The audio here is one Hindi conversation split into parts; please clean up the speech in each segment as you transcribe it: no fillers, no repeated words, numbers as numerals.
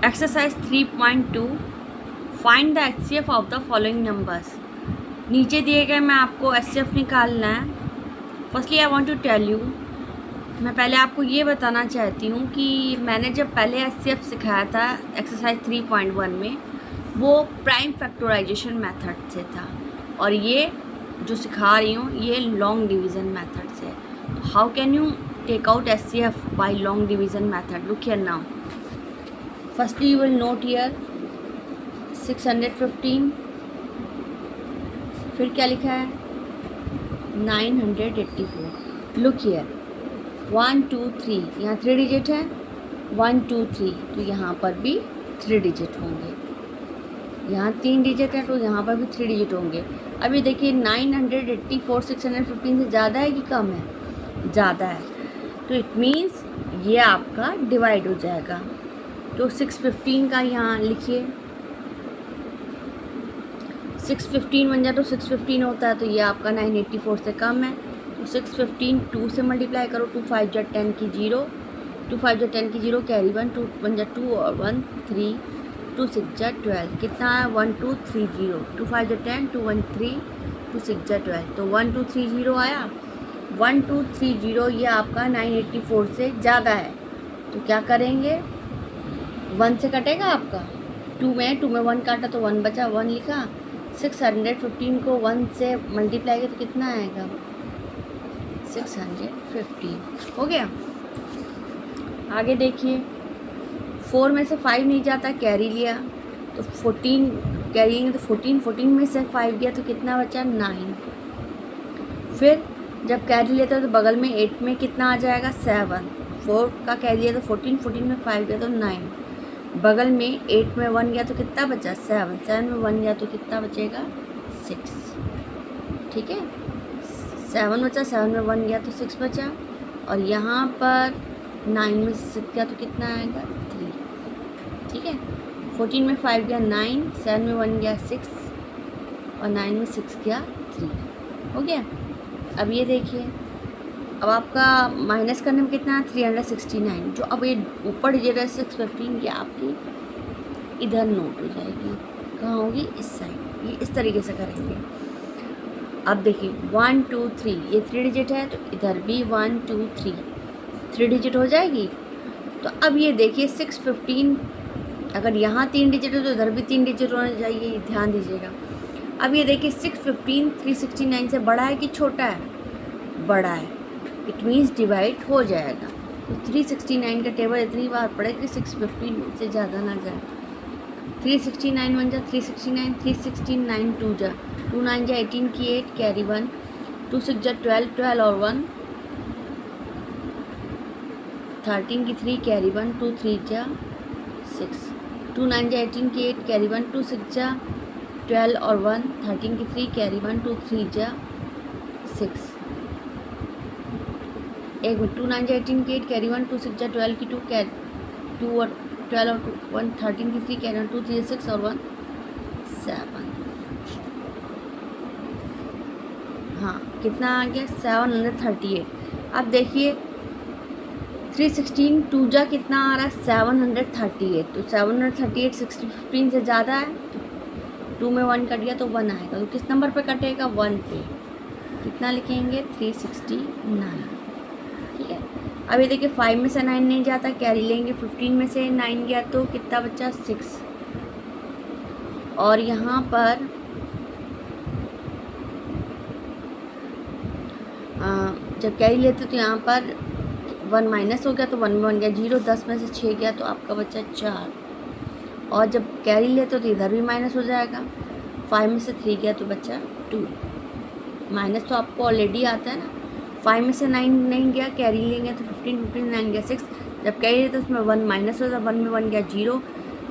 Exercise 3.2 find the HCF of the following numbers. नीचे दिए गए में आपको HCF निकालना है। Firstly I want to tell you, मैं पहले आपको ये बताना चाहती हूँ कि मैंने जब पहले HCF सिखाया था एक्सरसाइज 3.1 में, वो प्राइम फैक्टराइजेशन मेथड से था और ये जो सिखा रही हूँ ये लॉन्ग डिवीज़न मेथड से। तो how can you take out HCF by long division method? Look here now. Firstly, you will note here 615, फिर क्या लिखा है 984। लुक हियर 1 2 3, यहाँ 3 डिजिट है 1 2 3, तो यहाँ पर भी 3 डिजिट होंगे। यहाँ 3 डिजिट है तो यहाँ पर भी 3 डिजिट होंगे। अभी देखिए 984 615 से ज़्यादा है कि कम है? ज़्यादा है, तो इट मीन्स ये आपका डिवाइड हो जाएगा। तो 615 का यहाँ लिखिए, 615 बन जाए तो 615 होता है, तो ये आपका 984 से कम है। तो 615 2 से मल्टीप्लाई करो, 2 5 जा 10 की 0, 2 5 जा 10 की 0, कैरी 1, 2 1 जा 2 और 1 3, 2 6 जा 12, कितना है 1 2 3 0, 2 5 जा 10, 2 1 3, 2 6 जा 12, तो 1 2 3 0 आया। 1 2 3 0 ये आपका 984 से ज़्यादा है, तो क्या करेंगे 1 से कटेगा आपका। 2 में 1 काटा तो 1 बचा, 1 लिखा। 615 को 1 से मल्टीप्लाई किया तो कितना आएगा 615 हो गया। आगे देखिए 4 में से 5 नहीं जाता, कैरी लिया तो 14, कैरी लेंगे तो 14 में से 5 गया तो कितना बचा 9। फिर जब कैरी लेते हो तो बगल में 8 में कितना आ जाएगा 7, 4 का कैरी लिया तो 14 में 5 गया तो 9, बगल में 8 में 1 गया तो कितना बचा 7, 7 में 1 गया तो कितना बचेगा 6। ठीक है, 7 बचा, 7 में 1 गया तो 6 बचा, और यहाँ पर 9 में 6 गया तो कितना आएगा 3। ठीक है, 14 में 5 गया 9, 7 में 1 गया 6 और 9 में 6 गया 3 हो गया। अब ये देखिए, अब आपका माइनस करने में कितना है 369, जो अब ये ऊपर डिजिट है 615, ये आपकी इधर नोट हो जाएगी। कहाँ होगी? इस साइड। ये इस तरीके से करेंगे। अब देखिए 1 2 3, ये 3 डिजिट है तो इधर भी 1 2 3 3 डिजिट हो जाएगी। तो अब ये देखिए 615, अगर यहाँ 3 डिजिट है तो इधर भी 3 डिजिट होना चाहिए, ध्यान दीजिएगा। अब ये देखिए 615 369 से बड़ा है कि छोटा है? बड़ा है, इट मीन्स डिवाइड हो जाएगा। तो 369 का टेबल इतनी बार पड़े कि 615 से ज़्यादा ना जाए। 369 बन जा 369, 369 2 जा 2 9 जा 18 की 8, कैरी 1, 2 6 जा 12, 12 और 1 13 की 3, कैरी 1, 2 3 जा 6, 2 9 जा 18 की 8, कैरी 1, 2 6 जा 12 और 1 13 की 3, कैरी 1, 2 3 जा 6। एक मिनट, 2 9 जा 18 की 8, कैरी 1, 2 6 जा 12 की 2, कैरी 2 और 12 और 2 1 13 की 3, कैरी 1, 2 3 जा 6 और 1 7। हाँ, कितना आ गया 738। अब देखिए 316 2 जा कितना आ रहा है 738, तो 738 615 से ज़्यादा है, 2 में 1 कट गया तो 1 आएगा। तो किस नंबर पे कटेगा 1 पे। कितना लिखेंगे 369। ठीक है, अब ये देखिए 5 में से 9 नहीं जाता, कैरी लेंगे, 15 में से 9 गया तो कितना बचा 6, और यहाँ पर जब कैरी लेते तो यहाँ पर 1 माइनस हो गया तो 1 में 1 गया 0, 10 में से 6 गया तो आपका बचा 4, और जब कैरी लेते तो इधर भी माइनस हो जाएगा, 5 में से 3 गया तो बचा 2। माइनस तो आपको ऑलरेडी आता है ना। 5 में से 9 नहीं गया, कैरी लेंगे तो 15 9 गया 6, जब कैरी लेते तो उसमें 1 माइनस होता, 1 में 1 गया 0,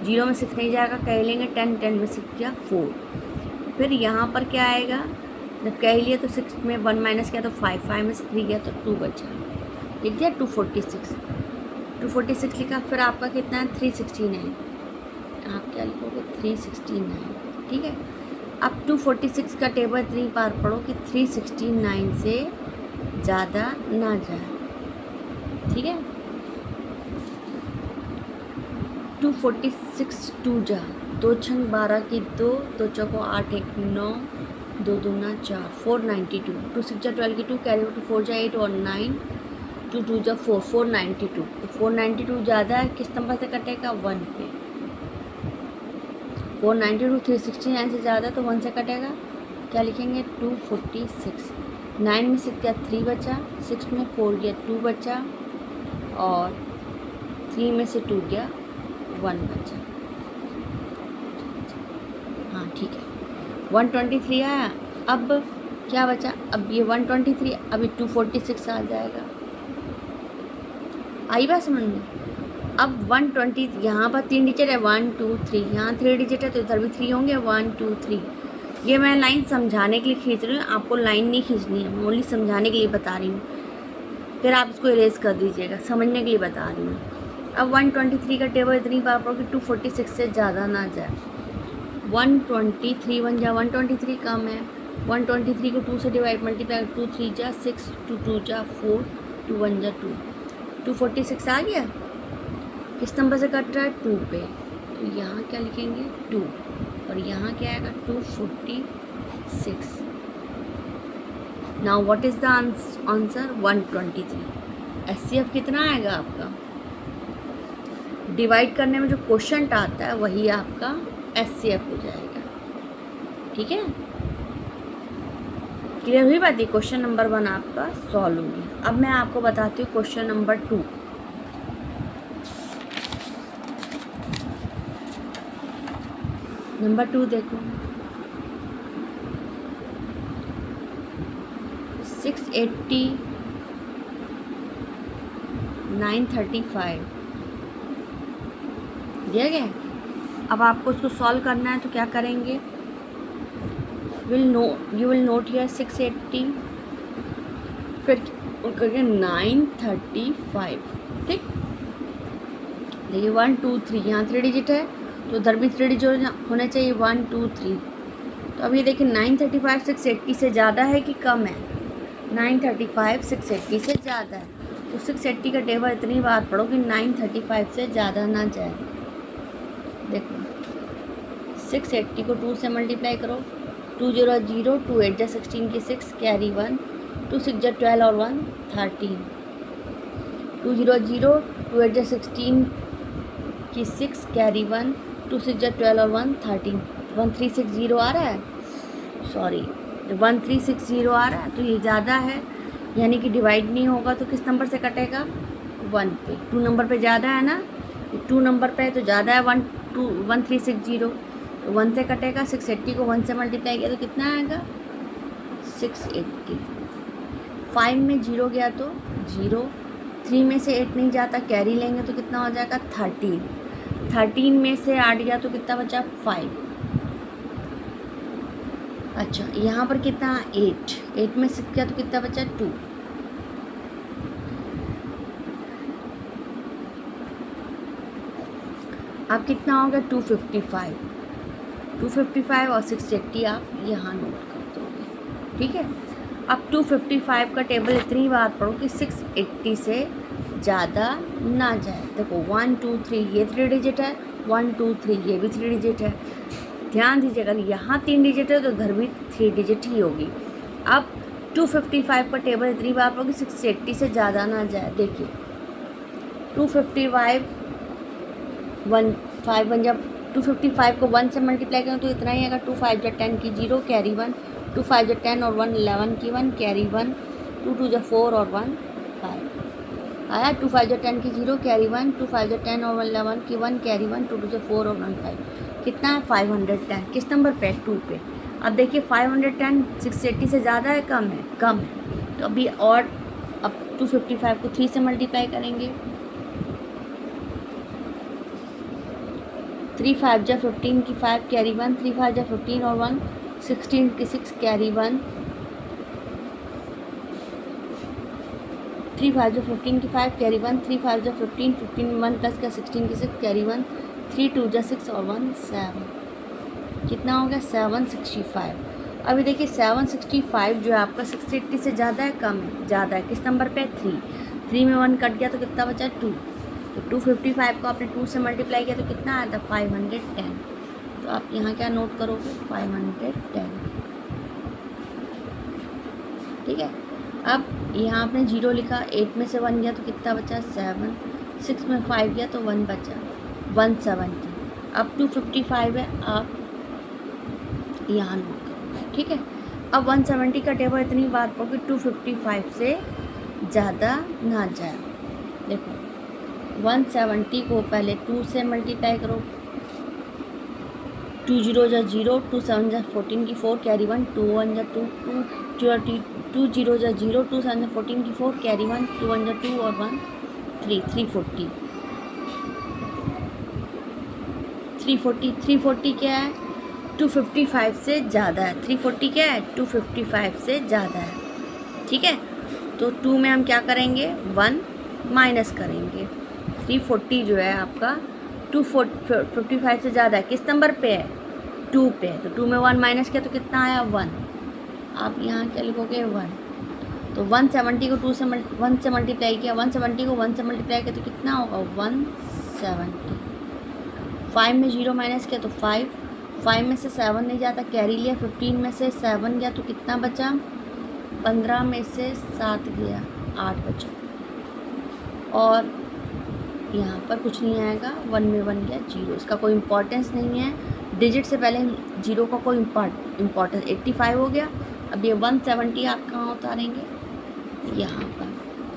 0 में 6 नहीं जाएगा, कैरी लेंगे 10, 10 में 6 गया 4। फिर यहाँ पर क्या आएगा, जब कैरी लिया तो 6 में 1 माइनस किया तो 5, 5 में से 3 गया तो 2 बचा, लिख दिया 246 लिखा। फिर आपका कितना है 369, आप क्या लिखोगे 369। ठीक है, अब 246 का टेबल इतनी बार पढ़ो कि 369 से ज़्यादा ना जाए। ठीक है, 246 टू जा, 2 छंग 12 की 2, 2 चौको 8 1 9, 2 दूना 4, 492, 2 6 जा 12 की 2, कैरी 4 जा 8 और 9, 2 2 जा 4, 492। तो 492 ज़्यादा है, किस नंबर से कटेगा? 1 पे। 492 369 से ज़्यादा तो 1 से कटेगा, क्या लिखेंगे? 246। 9 में से क्या 3 बचा, 6 में 4 गया 2 बचा, और 3 में से 2 गया 1 बचा। हाँ ठीक है, 123 आया। अब क्या बचा? अब ये 123, अभी 246 आ जाएगा। आई बात समझ में? अब 120, यहाँ पर 3 डिजिट है 1 2 3, यहाँ 3 डिजिट है तो इधर भी 3 होंगे 1 2 3। ये मैं लाइन समझाने के लिए खींच रही हूँ, आपको लाइन नहीं खींचनी है, मैं ओनली समझाने के लिए बता रही हूँ, फिर आप इसको इरेज कर दीजिएगा, समझने के लिए बता रही हूँ। अब 123 का टेबल इतनी बार पढ़ो कि 246 से ज़्यादा ना जाए। 123 1 जा 123 कम है, 123 को 2 से डिवाइड मल्टीप्लाई 2 3 जा 6, 2 2 जा 4, 2 1 जा 2, 246 आ गया। किस नंबर से कट रहा है? 2 पे। तो यहाँ क्या लिखेंगे? 2, और यहाँ क्या आएगा? 246। Now what is the answer? 123। HCF कितना आएगा आपका? डिवाइड करने में जो क्वोशंट आता है वही आपका HCF हो जाएगा। ठीक है, क्लियर हुई बात? ये क्वेश्चन नंबर 1 आपका सॉल्व हो गया। अब मैं आपको बताती हूँ क्वेश्चन नंबर 2। नंबर 2 देखो, 680 935 दिया गया। अब आपको उसको सॉल्व करना है तो क्या करेंगे? यू विल नोट हियर 680, फिर करेंगे 935। ठीक, देखिए 1 2 3, यहाँ 3 डिजिट है तो उधर भी 3 डिजिट होने चाहिए 1 2 3। तो अब ये देखिए 935 680 से ज़्यादा है कि कम है? 935 680 से ज़्यादा है, तो 680 का टेबल इतनी बार पढ़ो कि 935 से ज़्यादा ना जाए। देखो 680 को 2 से मल्टीप्लाई करो, 2 0 0, 2 8 जा 16 की 6, कैरी 1, 2 6 जा 12 और 1 13, 2 0 0, 2 8 जा 16 की 6, कैरी 1, 2 6 जा 12 और 1 13, 1360 आ रहा है, सॉरी 1360 आ रहा है, तो ये ज़्यादा है, यानी कि डिवाइड नहीं होगा तो किस नंबर से कटेगा? 1 पे। 2 नंबर पे ज़्यादा है ना, 2 नंबर पे तो ज़्यादा है 1360, तो 1 से कटेगा। 680 को 1 से मल्टीप्लाई किया तो कितना आएगा? 680। 5 में 0 गया तो 0, 3 में से 8 नहीं जाता, कैरी लेंगे तो कितना हो जाएगा? 13, 13 में से 8 गया तो कितना बचा? 5। अच्छा, यहाँ पर कितना? 8 में से गया तो कितना बचा? 2। अब कितना होगा? 255, 255 और 680 आप यहाँ नोट कर दोगे। ठीक है, अब 255 का टेबल इतनी बार पढ़ो कि 680 से ज़्यादा ना जाए। देखो 1 2 3 ये 3 डिजिट है, 1 2 3 ये भी 3 डिजिट है। ध्यान दीजिए, अगर यहाँ 3 डिजिट है तो उधर भी 3 डिजिट ही होगी। अब 255 का टेबल इतनी बार पढ़ो कि 680 से ज़्यादा ना जाए। देखिए 255 5 1 जब 255 को 1 से मल्टीप्लाई करें तो इतना ही आएगा। 2 5 जा 10 की 0, कैरी 1, 2 5 जा 10 और 1 11 की 1, कैरी 1, 2 2 जा 4 और 1 5 आया। 2 5 जा 10 की 0, कैरी 1, 2 5 जा 10 और 11 की 1, कैरी 1, 2 2 जा 4 और 1 5। कितना है? 510। किस नंबर पे? 2 पे। अब देखिए 510 680 से ज़्यादा है, कम है? कम है। तो अभी और अब 255 को 3 से मल्टीप्लाई करेंगे, 3 5 जा 15 की 5, कैरी 1, 3 5 जा 15 और 1 16 की 6, कैरी 1, 3 5 जा 15 की 5, कैरी 1, 3 5 जा 15 15 1 प्लस का 16 की 6, कैरी 1, 3 2 जा 6 और 1 7। कितना हो गया? 765। अभी देखिए 765 जो है आपका 680 से ज़्यादा है, कम है? ज़्यादा है। किस नंबर पे? 3 में 1 कट गया तो कितना बचा? 2। तो 255 को आपने 2 से मल्टीप्लाई किया तो कितना आया था 510। तो आप यहाँ क्या नोट करोगे 510। ठीक है। अब यहाँ आपने 0 लिखा, 8 में से 1 गया तो कितना बचा 7, 6 में 5 गया तो 1 बचा 170। अब 255 है, आप यहाँ नोट करोगे। ठीक है। अब 170 का टेबल इतनी बार पढ़ो कि 255 से ज़्यादा ना जाए। देखो 170 को पहले 2 से मल्टीप्लाई करो, 2 0 जा 0, 2 7 जा 14 की 4 कैरी 1, 2 1 जा 2, 2 0 जा 0, 2 7 जा 14 की 4 कैरी 1, 2 1 जा 2 और 1 3, 340। 340 क्या है 255 से ज़्यादा है। 340 क्या है 255 से ज़्यादा है। ठीक है। तो 2 में हम क्या करेंगे 1 माइनस करेंगे। 340 जो है आपका 255 से ज़्यादा है, किस नंबर पे है 2 पे है। तो 2 में 1 माइनस किया तो कितना आया 1। आप यहाँ क्या लिखोगे 1। तो 170 को 1 से मल्टीप्लाई किया, 170 को 1 से मल्टीप्लाई किया तो कितना होगा 170। 5 में 0 माइनस किया तो 5 में से 7 नहीं जाता, कैरी लिया, 15 में से 7 गया तो कितना बचा 15 में से 7 गया 8 बचा। और यहाँ पर कुछ नहीं आएगा, 1 में 1 गया 0, इसका कोई इम्पोर्टेंस नहीं है। डिजिट से पहले 0 का कोई इम्पोर्टेंस 85 हो गया। अब ये 170 आप कहाँ उतारेंगे यहाँ पर।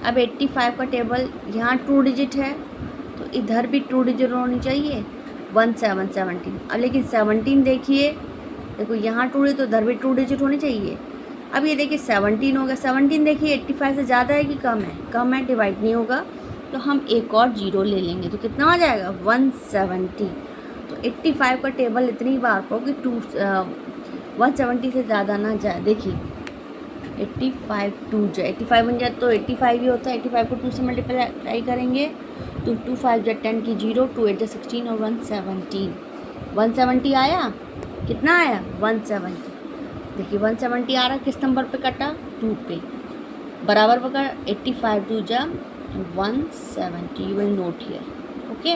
अब 85 का टेबल यहाँ 2 डिजिट है तो इधर भी 2 डिजिट होनी चाहिए 17। अब लेकिन 17 देखिए, देखो यहाँ 2 है तो इधर भी 2 डिजिट होनी चाहिए। अब ये देखिए 17 होगा, 17 देखिए 85 से ज़्यादा है कि कम है, कम है, डिवाइड नहीं होगा तो हम एक और 0 ले लेंगे तो कितना आ जाएगा 170। तो 85 का टेबल इतनी बार पढ़ो कि 170 से ज़्यादा ना जाए। देखिए 85 2 जाए, 85 बन जाए तो 85 ही होता है। 85 को 2 से मल्टीप्लाई करेंगे तो 2 5 जा 10 की 0, 2 8 जा 16 और 170 आया। कितना आया 170। देखिए 170 आ रहा, किस नंबर पे कटा 2 पे, बराबर पकड़ 85 2 जा 170। You will note here. Okay,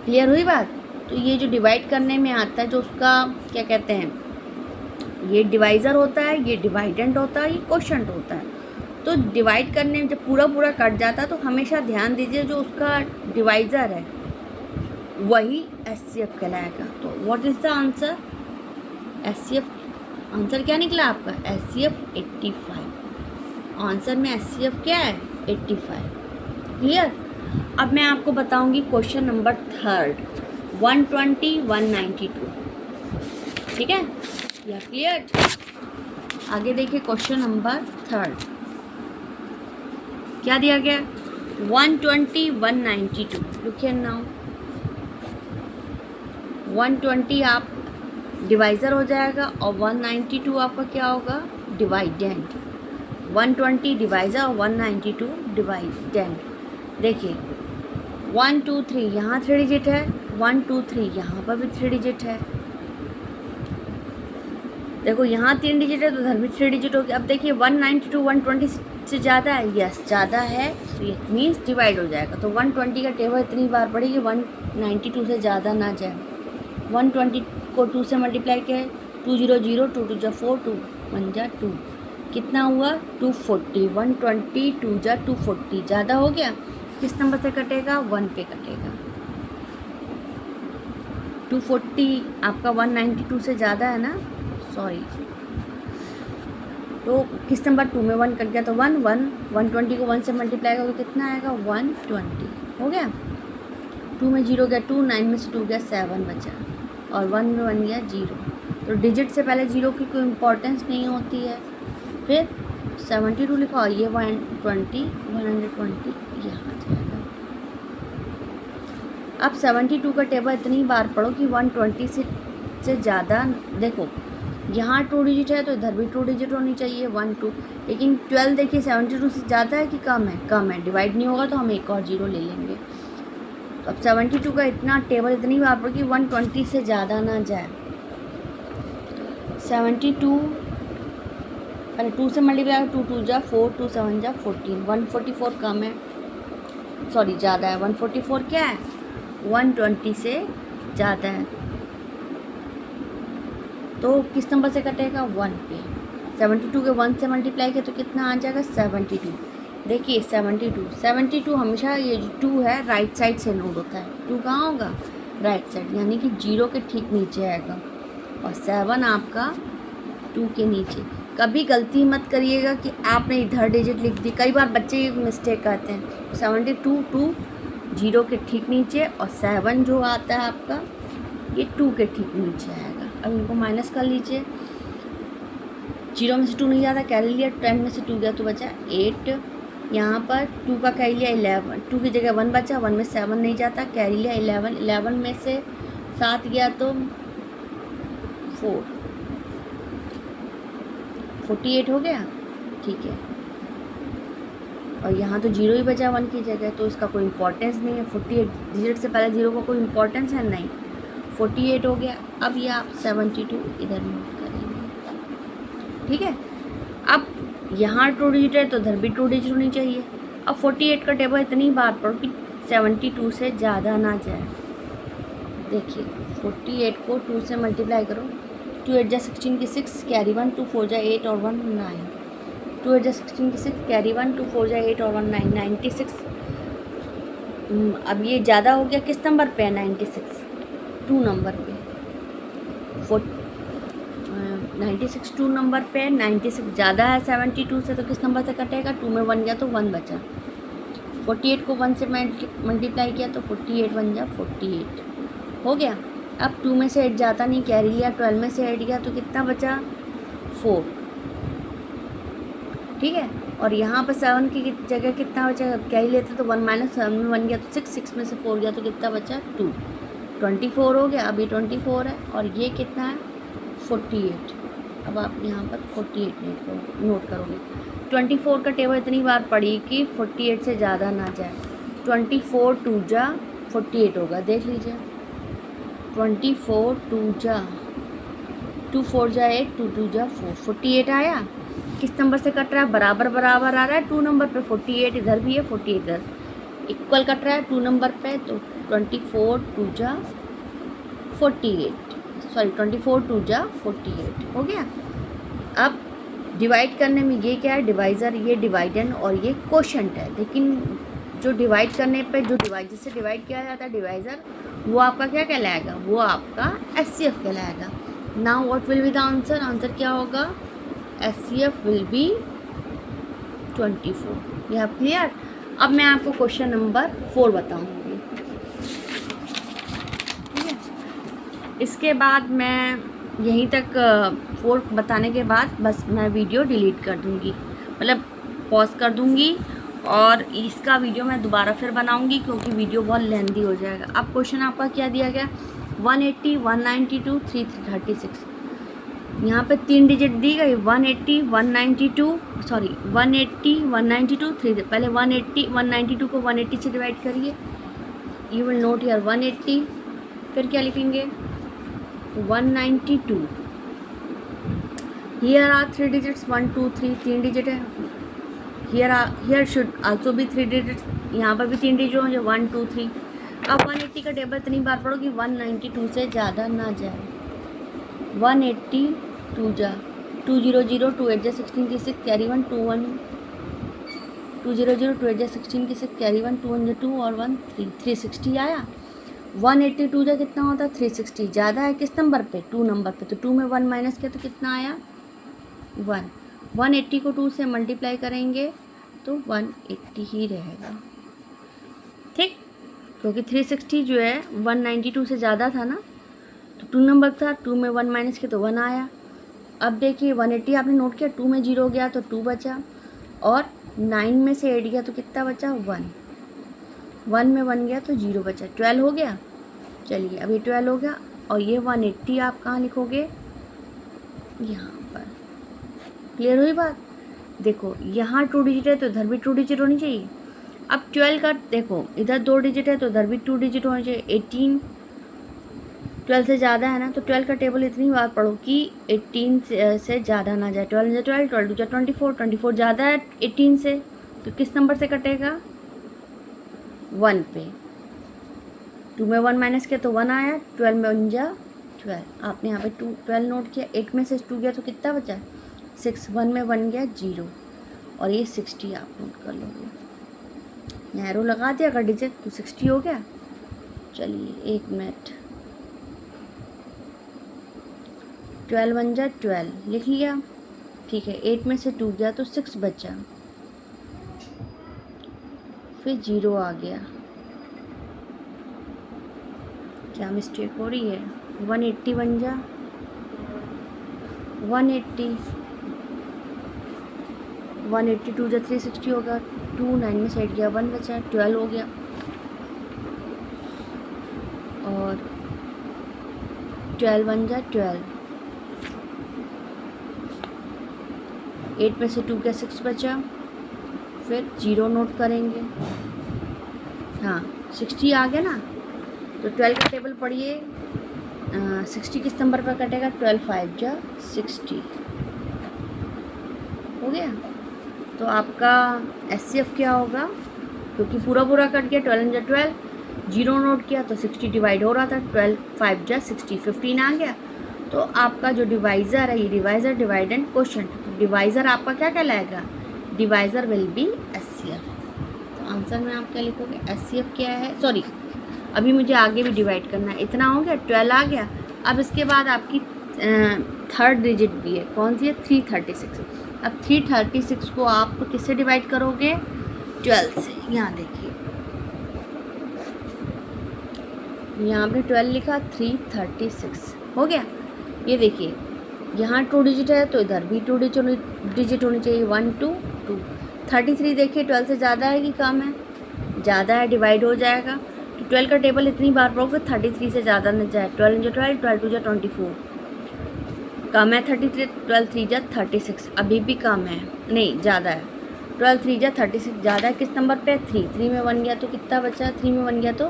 clear हुई बात। तो ये जो डिवाइड करने में आता है, जो उसका क्या कहते हैं, ये डिवाइज़र होता है, ये डिवाइडेंट होता है, ये क्वोशंट होता है। तो डिवाइड करने में जब पूरा पूरा कट जाता है तो हमेशा ध्यान दीजिए जो उसका डिवाइज़र है वही एचसीएफ कहलाएगा। तो what is the answer, HCF answer क्या निकला आपका एचसीएफ 85। आंसर में एचसीएफ क्या है 85। क्लियर। अब मैं आपको बताऊंगी क्वेश्चन नंबर 3, 120 192। ठीक है, या क्लियर। आगे देखिए क्वेश्चन नंबर 3 क्या दिया गया 120 192। लुक हियर नाउ, 120 आप डिवाइज़र हो जाएगा और 192 आपका क्या होगा डिवाइडेंट। 120 डिवाइज़र और 192 डिवाइडेंट। देखिए 1 2 3 यहाँ 3 डिजिट है, 1 2 3 यहाँ पर भी 3 डिजिट है। देखो यहाँ 3 डिजिट है तो उधर भी 3 डिजिट हो गया। अब देखिए 192 120 से ज़्यादा है, यस ज़्यादा है, तो ये मीन्स डिवाइड हो जाएगा। तो 120 का टेबल इतनी बार पड़ेगी 192 से ज़्यादा ना जाए। 120 को 2 से मल्टीप्लाई किया, 2 0 0, 2 2 जा 4, 2 1 जा 2, कितना हुआ 240। 120 2 जा 240, ज़्यादा हो गया, किस नंबर से कटेगा 1 पे कटेगा। 240 आपका 192 से ज़्यादा है ना, सॉरी, तो किस नंबर 2 में 1 कट गया तो 1 1, 120 को 1 से मल्टीप्लाई करो तो कितना आएगा 120 हो गया। 2 में 0 गया 2, 9 में से 2 गया 7 बचा और 1 में 1 गया 0। तो डिजिट से पहले 0 की कोई इम्पोर्टेंस नहीं होती है। फिर 72 लिखा और ये 120 यहाँ आ जाएगा। अब 72 का टेबल इतनी बार पढ़ो कि 120 से ज़्यादा। देखो यहाँ 2 डिजिट है तो इधर भी 2 डिजिट होनी चाहिए 1 2, लेकिन 12 देखिए 72 से ज़्यादा है कि कम है, कम है, डिवाइड नहीं होगा तो हम एक और 0 ले लेंगे। तो अब 72 का इतना टेबल इतनी बार पढ़ो कि 120 से ज़्यादा ना जाए। 72 पहले 2 से मल्टीप्लाई 2 2 जा 4, 2 7 जा 14, 144 कम है, सॉरी ज़्यादा है, 144 क्या है, 120 से ज़्यादा है, तो किस नंबर से कटेगा, 1 पे। 72 के 1 से मल्टीप्लाई किया तो कितना आ जाएगा, 72। देखिए 72 हमेशा ये जो 2 है राइट साइड से नोट होता है, 2 कहाँ होगा, राइट साइड, यानी कि 0 के ठीक नीचे आएगा, और 7 आपका 2 के नीचे। कभी गलती मत करिएगा कि आपने इधर डिजिट लिख दी, कई बार बच्चे ये मिस्टेक करते हैं। 72 2 0 के ठीक नीचे, और 7 जो आता है आपका ये 2 के ठीक नीचे आएगा। अब इनको माइनस कर लीजिए, 0 में से 2 नहीं जाता, कैरी लिया, 10 में से 2 गया तो बचा 8, यहाँ पर 2 का कैरी लिया 11, 2 की जगह 1 बचा, 1 में 7 नहीं जाता, कैरी लिया 11, 11 में से 7 गया तो 4, 48 हो गया, ठीक है। और यहाँ तो 0 ही बचा 1 की जगह, तो इसका कोई इम्पोर्टेंस नहीं है, 48 डिजिट से पहले 0 का कोई इम्पोर्टेंस है नहीं, 48 हो गया। अब ये आप 72 इधर नोट करेंगे, ठीक है। अब यहाँ 2 डिजिट है तो इधर भी 2 डिजिट होनी चाहिए। अब 48 का टेबल इतनी बार पढ़ो कि 72 से ज़्यादा ना जाए। देखिए 48 को 2 से मल्टीप्लाई करो, 2 8 जा 16 की 6, कैरी 1, 2 4 जा 8 और 1 9, 2 8 जा 16 की 6, कैरी 1, 2 4 जा 8 और 1 9, 96। अब ये ज़्यादा हो गया, किस नंबर पे है 96, 2 नंबर पे, 96 2 नंबर पे है, 96 ज़्यादा है 72 से, तो किस नंबर से कटेगा, 2 में 1 गया तो 1 बचा, 48 को 1 से मल्टीप्लाई किया तो 48 बन जा 48 हो गया। अब 2 में से 8 जाता नहीं, कैरी लिया, 12 में से 8 गया तो कितना बचा, 4, ठीक है। और यहाँ पर 7 की जगह कितना बचा, कैरी लेते तो 1 माइनस 7 में 1 गया तो 6, 6 में से 4 गया तो कितना बचा, 2, 24 हो गया। अभी 24 है, और ये कितना है, 48। अब आप यहाँ पर 48 नोट करोगे। 24 का टेबल इतनी बार पढ़ी कि 48 से ज़्यादा ना जाए। 24 2 जा 48 होगा, देख लीजिए, 24 2 जा 2 4 जा 8, 2 2 जा 4, 48 आया। किस नंबर से कट रहा है, बराबर बराबर आ रहा है 2 नंबर पे, 48 इधर भी है, 48 इधर, इक्वल कट रहा है 2 नंबर पे, तो 24 2 जा 48, सॉरी 24 2 जा 48 हो गया। अब डिवाइड करने में ये क्या है, डिवाइज़र, ये डिवाइडेंड और ये कोशेंट है। लेकिन जो डिवाइड करने पे जो डिवाइड जिससे डिवाइड किया जाता है डिवाइज़र, वो आपका क्या कहलाएगा, वो आपका एचसीएफ कहलाएगा। Now what will be the answer, answer क्या होगा, एचसीएफ विल बी 24। ये आप क्लियर। अब मैं आपको क्वेश्चन नंबर 4 बताऊंगी, ठीक है। इसके बाद मैं यहीं तक 4 बताने के बाद बस मैं वीडियो डिलीट कर दूंगी, मतलब पॉज कर दूंगी, और इसका वीडियो मैं दोबारा फिर बनाऊंगी क्योंकि वीडियो बहुत लेंदी हो जाएगा। अब क्वेश्चन आपका क्या दिया गया, 180 192 336, यहाँ पे 3 डिजिट दी गई, 180 192, सॉरी 180 192 3, पहले 180 192 को 180 से डिवाइड करिए, यू विल नोट हियर 180, फिर क्या लिखेंगे 192, हियर आर 3 डिजिट्स 1 2 3, 3 डिजिट है, हियर शुड आल्सो भी 3 डिजिट्स, यहाँ पर भी 3 डिजिट होंगे 1 2 3। अब 180 का टेबल इतनी बार पढ़ो कि 192 से ज़्यादा ना जाए। 180 2 जा 2 0 0 2 8 जा 16 की 6, कैरी 1 2 1 2 0 0 2 8 जा 16 की 6, कैरी 1 2 1 जा 2 और 1 3, 360 आया। 182 जा कितना होता है, 360 ज़्यादा है किस नंबर पे, 2 नंबर पे, तो 2 में 1 माइनस किया तो कितना आया, 1। 180 को 2 से मल्टीप्लाई करेंगे तो 180 ही रहेगा, ठीक, क्योंकि 360 जो है 192 से ज़्यादा था ना, तो 2 नंबर था, 2 में 1 माइनस किया तो 1 आया। अब देखिए 180 आपने नोट किया, 2 में 0 गया तो 2 बचा, और 9 में से 8 गया तो कितना बचा, 1, 1 में 1 गया तो 0 बचा, 12 हो गया। चलिए अब ये 12 हो गया, और ये 180 आप कहाँ लिखोगे, यहाँ पर। क्लियर हुई बात। देखो यहाँ 2 डिजिट है तो इधर भी 2 डिजिट होनी चाहिए। अब 12 का देखो, इधर 2 डिजिट है तो इधर भी 2 डिजिट होनी चाहिए। 18 12 से ज़्यादा है ना, तो 12 का टेबल इतनी बार पढ़ो कि 18 से ज़्यादा ना जाए। 12 से 12, 12 से 24, 24 ज़्यादा है 18 से, तो किस नंबर से कटेगा, 1 पे, 2 में 1 माइनस किया तो 1 आया, 12 में 1 जा 12, आपने यहाँ पे 12 नोट किया, 8 में से 2 गया तो कितना बचा 6, 1 में 1 गया 0, और ये 60 आप नोट कर लोगे। एरो लगा दिया अगर डिजिट तो 60 हो गया। चलिए 1 मिनट, 12 1 जा 12 लिख लिया, ठीक है। 8 में से 2 गया तो 6 बचा, फिर 0 आ गया, क्या मिस्टेक हो रही है, 180 बन जा 180, 182 जा 360 होगा, 2 9 में से 8 गया 1 बचा, 12 हो गया, और 12 बन जा 12, 8 में से 2 गया 6 बचा, फिर 0 नोट करेंगे, हाँ 60 आ गया ना। तो 12 का टेबल पढ़िए, 60 किस नंबर पर कटेगा, 12 5 जा 60 हो गया। तो आपका SCF क्या होगा, क्योंकि पूरा पूरा कट गया, 12 जा 12, 0 नोट किया तो 60 डिवाइड हो रहा था, 12 5 जा 60, 15 आ गया। तो आपका जो डिवाइज़र है, ये डिवाइज़र डिवाइडेंड क्वोशंट, डिवाइज़र आपका क्या कहलाएगा, डिवाइज़र विल बी SCF। तो आंसर में आप क्या लिखोगे, SCF क्या है, सॉरी अभी मुझे आगे भी डिवाइड करना है, इतना हो गया 12 आ गया। अब इसके बाद आपकी थर्ड डिजिट भी है, कौन सी है 336। अब 336 को आप किससे डिवाइड करोगे, 12 से। यहाँ देखिए, यहाँ पे 12 लिखा, 336 हो गया। ये देखिए यहाँ 2 डिजिट है तो इधर भी 2 डिजिट होनी चाहिए, 1 2 2। 33 देखिए 12 से ज़्यादा है कि कम है, ज़्यादा है, डिवाइड हो जाएगा। तो 12 का टेबल इतनी बार पढ़ोगे 33 से ज़्यादा न जाए, 12 जो 12, 12 2 जा 24, कम है 33, 12 3 जा 36, अभी भी कम है, नहीं ज़्यादा है, 12 3 जा 36 ज़्यादा है, किस नंबर पे है 3, 3 में 1 गया तो कितना बचा, 3 में 1 गया तो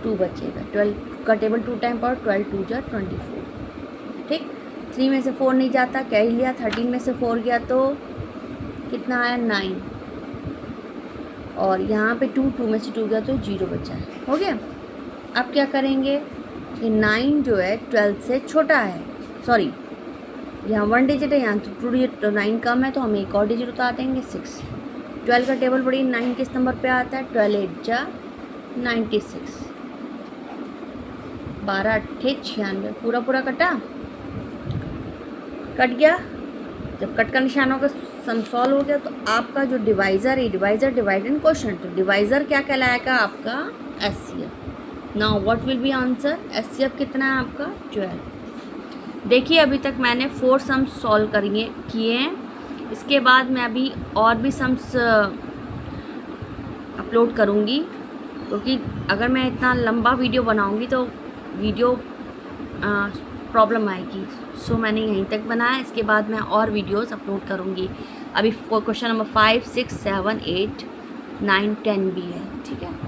2 बचेगा, 12 का टेबल 2 टाइम पढ़ो, 12 2 जा 24, ठीक। 3 में से 4 नहीं जाता, कैरी लिया, 13 में से 4 गया तो कितना आया 9, और यहाँ पे 2 में से 2 गया तो 0 बचा है, हो गया। अब क्या करेंगे, ये 9 जो है 12 से छोटा है, सॉरी यहाँ 1 डिजिट है, यहाँ 2 डिजिट, तो 9 कम है तो हम एक और डिजिट उतार देंगे 6। 12 का टेबल पढ़िए, 9 किस नंबर पे आता है, 12 8 जा 96, 12 8 96, पूरा पूरा कटा, कट गया। जब कट का निशान होगा सम सॉल्व हो गया। तो आपका जो डिवाइज़र है, डिवाइज़र डिवाइडेंड क्वोशंट, तो डिवाइज़र क्या कहलाएगा आपका SCF। Now what will be answer, SCF कितना है आपका 12। देखिए अभी तक मैंने 4 सम्स सॉल्व किए हैं, इसके बाद मैं अभी और भी सम्स अपलोड करूँगी, क्योंकि अगर मैं इतना लंबा वीडियो बनाऊँगी तो वीडियो प्रॉब्लम आएगी। सो मैंने यहीं तक बनाया, इसके बाद मैं और वीडियोस अपलोड करूँगी। अभी क्वेश्चन नंबर 5 6 7 8 9 10 भी है, ठीक है।